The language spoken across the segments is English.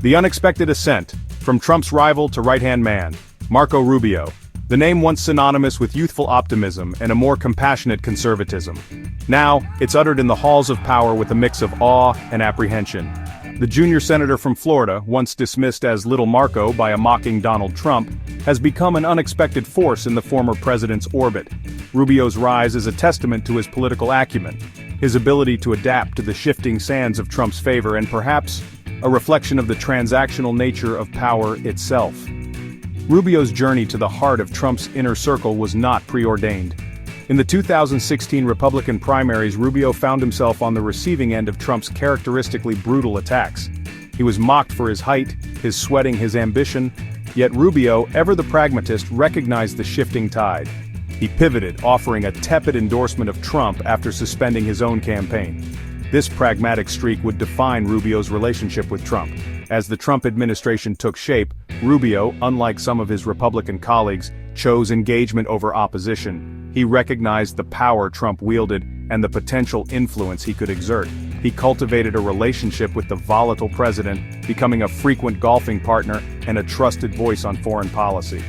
The unexpected ascent, from Trump's rival to right-hand man, Marco Rubio. The name once synonymous with youthful optimism and a more compassionate conservatism. Now, it's uttered in the halls of power with a mix of awe and apprehension. The junior senator from Florida, once dismissed as Little Marco by a mocking Donald Trump, has become an unexpected force in the former president's orbit. Rubio's rise is a testament to his political acumen, his ability to adapt to the shifting sands of Trump's favor, and perhaps a reflection of the transactional nature of power itself. Rubio's journey to the heart of Trump's inner circle was not preordained. In the 2016 Republican primaries, Rubio found himself on the receiving end of Trump's characteristically brutal attacks. He was mocked for his height, his sweating, his ambition, yet Rubio, ever the pragmatist, recognized the shifting tide. He pivoted, offering a tepid endorsement of Trump after suspending his own campaign. This pragmatic streak would define Rubio's relationship with Trump. As the Trump administration took shape, Rubio, unlike some of his Republican colleagues, chose engagement over opposition. He recognized the power Trump wielded and the potential influence he could exert. He cultivated a relationship with the volatile president, becoming a frequent golfing partner and a trusted voice on foreign policy.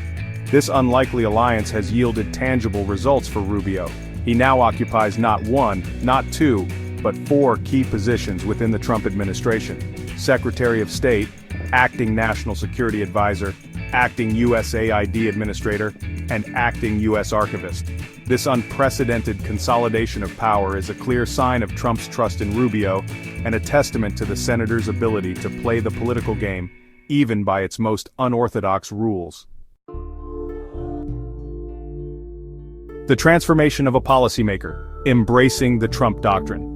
This unlikely alliance has yielded tangible results for Rubio. He now occupies not one, not two, but 4 key positions within the Trump administration: Secretary of State, Acting National Security Advisor, Acting USAID Administrator, and Acting U.S. Archivist. This unprecedented consolidation of power is a clear sign of Trump's trust in Rubio and a testament to the senator's ability to play the political game, even by its most unorthodox rules. The transformation of a policymaker, embracing the Trump doctrine.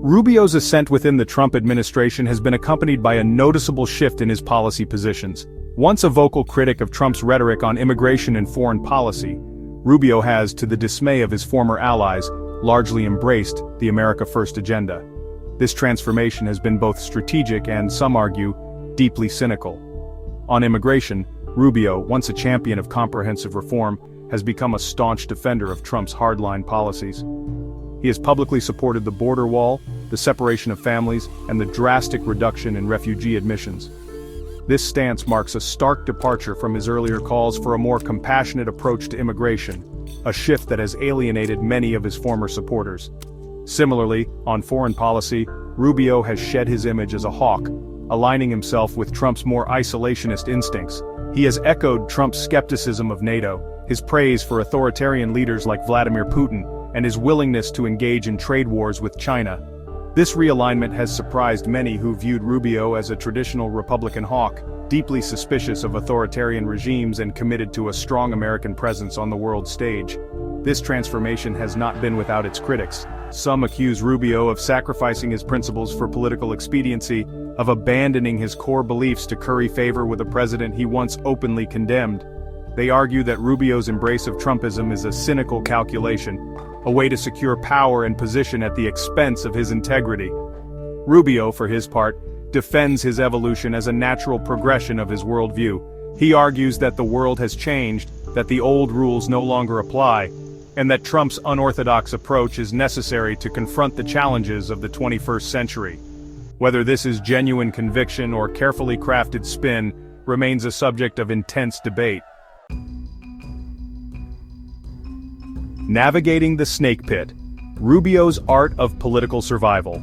Rubio's ascent within the Trump administration has been accompanied by a noticeable shift in his policy positions. Once a vocal critic of Trump's rhetoric on immigration and foreign policy, Rubio has, to the dismay of his former allies, largely embraced the America First agenda. This transformation has been both strategic and, some argue, deeply cynical. On immigration, Rubio, once a champion of comprehensive reform, has become a staunch defender of Trump's hardline policies. He has publicly supported the border wall, the separation of families, and the drastic reduction in refugee admissions. This stance marks a stark departure from his earlier calls for a more compassionate approach to immigration, a shift that has alienated many of his former supporters. Similarly, on foreign policy, Rubio has shed his image as a hawk, aligning himself with Trump's more isolationist instincts. He has echoed Trump's skepticism of NATO, his praise for authoritarian leaders like Vladimir Putin, and his willingness to engage in trade wars with China. This realignment has surprised many who viewed Rubio as a traditional Republican hawk, deeply suspicious of authoritarian regimes and committed to a strong American presence on the world stage. This transformation has not been without its critics. Some accuse Rubio of sacrificing his principles for political expediency, of abandoning his core beliefs to curry favor with a president he once openly condemned. They argue that Rubio's embrace of Trumpism is a cynical calculation, a way to secure power and position at the expense of his integrity. Rubio, for his part, defends his evolution as a natural progression of his worldview. He argues that the world has changed, that the old rules no longer apply, and that Trump's unorthodox approach is necessary to confront the challenges of the 21st century. Whether this is genuine conviction or carefully crafted spin remains a subject of intense debate. Navigating the snake pit. Rubio's art of political survival.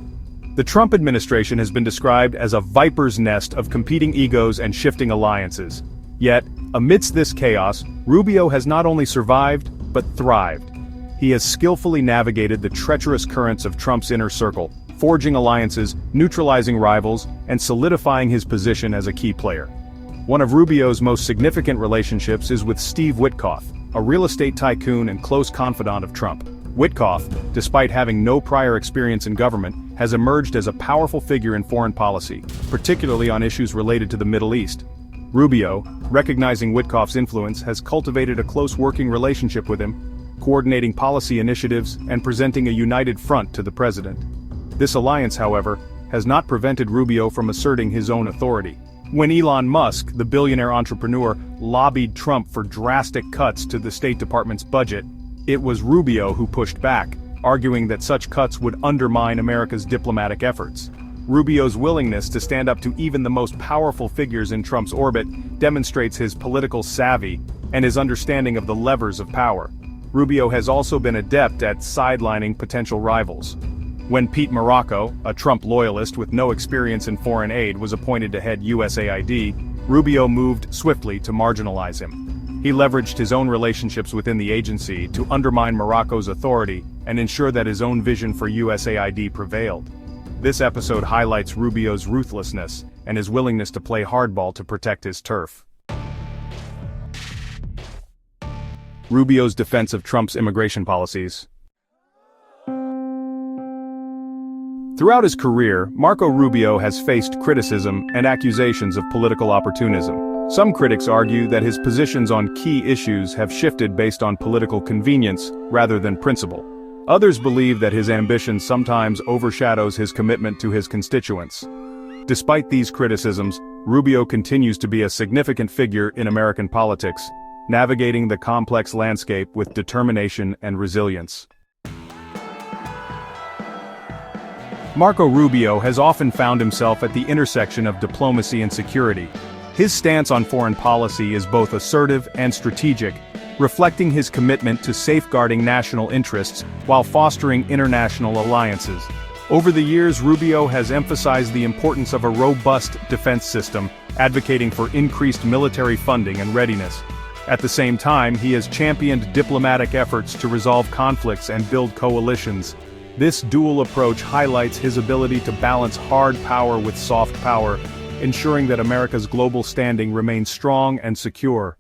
The Trump administration has been described as a viper's nest of competing egos and shifting alliances. Yet, amidst this chaos, Rubio has not only survived, but thrived. He has skillfully navigated the treacherous currents of Trump's inner circle, forging alliances, neutralizing rivals, and solidifying his position as a key player. One of Rubio's most significant relationships is with Steve Witkoff, a real estate tycoon and close confidant of Trump. Witkoff, despite having no prior experience in government, has emerged as a powerful figure in foreign policy, particularly on issues related to the Middle East. Rubio, recognizing Witkoff's influence, has cultivated a close working relationship with him, coordinating policy initiatives and presenting a united front to the president. This alliance, however, has not prevented Rubio from asserting his own authority. When Elon Musk, the billionaire entrepreneur, lobbied Trump for drastic cuts to the State Department's budget, it was Rubio who pushed back, arguing that such cuts would undermine America's diplomatic efforts. Rubio's willingness to stand up to even the most powerful figures in Trump's orbit demonstrates his political savvy and his understanding of the levers of power. Rubio has also been adept at sidelining potential rivals. When Pete Morocco, a Trump loyalist with no experience in foreign aid, was appointed to head USAID, Rubio moved swiftly to marginalize him. He leveraged his own relationships within the agency to undermine Morocco's authority and ensure that his own vision for USAID prevailed. This episode highlights Rubio's ruthlessness and his willingness to play hardball to protect his turf. Rubio's defense of Trump's immigration policies. Throughout his career, Marco Rubio has faced criticism and accusations of political opportunism. Some critics argue that his positions on key issues have shifted based on political convenience rather than principle. Others believe that his ambition sometimes overshadows his commitment to his constituents. Despite these criticisms, Rubio continues to be a significant figure in American politics, navigating the complex landscape with determination and resilience. Marco Rubio has often found himself at the intersection of diplomacy and security. His stance on foreign policy is both assertive and strategic, reflecting his commitment to safeguarding national interests while fostering international alliances. Over the years, Rubio has emphasized the importance of a robust defense system, advocating for increased military funding and readiness. At the same time, he has championed diplomatic efforts to resolve conflicts and build coalitions. This dual approach highlights his ability to balance hard power with soft power, ensuring that America's global standing remains strong and secure.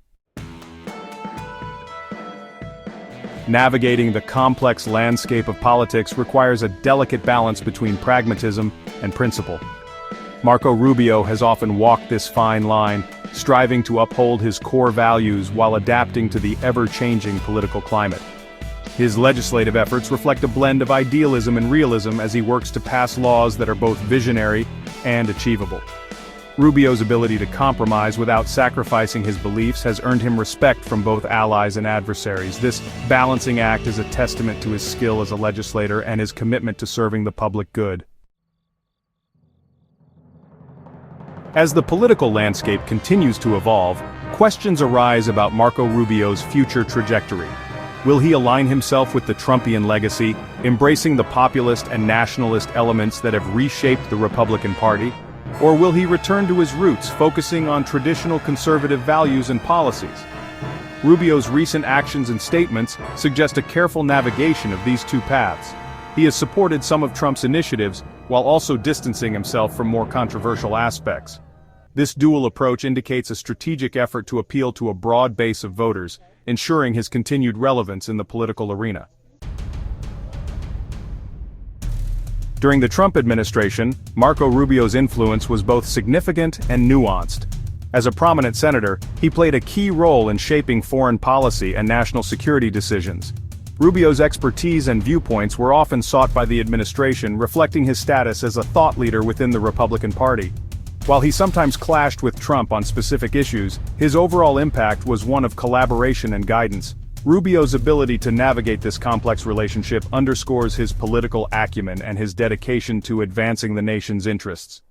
Navigating the complex landscape of politics requires a delicate balance between pragmatism and principle. Marco Rubio has often walked this fine line, striving to uphold his core values while adapting to the ever-changing political climate. His legislative efforts reflect a blend of idealism and realism as he works to pass laws that are both visionary and achievable. Rubio's ability to compromise without sacrificing his beliefs has earned him respect from both allies and adversaries. This balancing act is a testament to his skill as a legislator and his commitment to serving the public good. As the political landscape continues to evolve, questions arise about Marco Rubio's future trajectory. Will he align himself with the Trumpian legacy, embracing the populist and nationalist elements that have reshaped the Republican Party? Or will he return to his roots, focusing on traditional conservative values and policies? Rubio's recent actions and statements suggest a careful navigation of these two paths. He has supported some of Trump's initiatives, while also distancing himself from more controversial aspects. This dual approach indicates a strategic effort to appeal to a broad base of voters, ensuring his continued relevance in the political arena. During the Trump administration, Marco Rubio's influence was both significant and nuanced. As a prominent senator, he played a key role in shaping foreign policy and national security decisions. Rubio's expertise and viewpoints were often sought by the administration, reflecting his status as a thought leader within the Republican Party. While he sometimes clashed with Trump on specific issues, his overall impact was one of collaboration and guidance. Rubio's ability to navigate this complex relationship underscores his political acumen and his dedication to advancing the nation's interests.